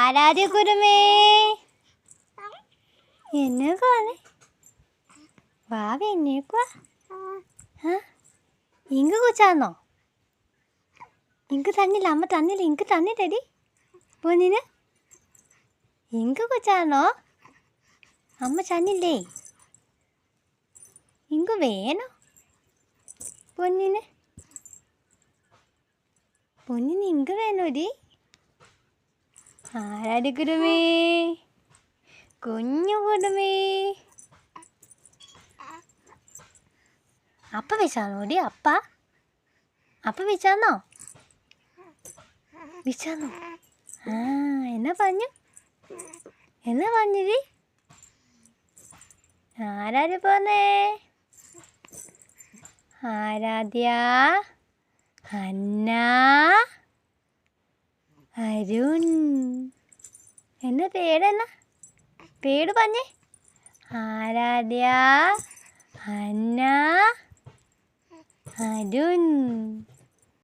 ആരാധ്യകുരുമേ എന്നേക്കുവാണ് വാവ എന്നേക്കുവാ ink കുച്ചാന്നോ ink തന്നില്ല അമ്മ തന്നില്ല ഇങ്ക് തന്നിട്ടടി പൊന്നിന് ഇങ്ക് കുച്ചാന്നോ അമ്മ തന്നില്ലേ ഇങ്ക് വേണോ പൊന്നിന് പൊന്നിന് ഇങ്ക് വേണോടി ആരാധ്യകുരുമേ കുഞ്ഞു കുടുമേ അപ്പ വിളിച്ചാന്നോടി അപ്പ വിളിച്ചാന്നോ വിളിച്ചാന്നോ എന്നാ പറഞ്ഞിരി ആരാര് പോന്നേ ആരാധ്യ അന്ന അരുൺ എന്നാ പേര് പറഞ്ഞേ ആരാധ്യ അന്ന അരുൺ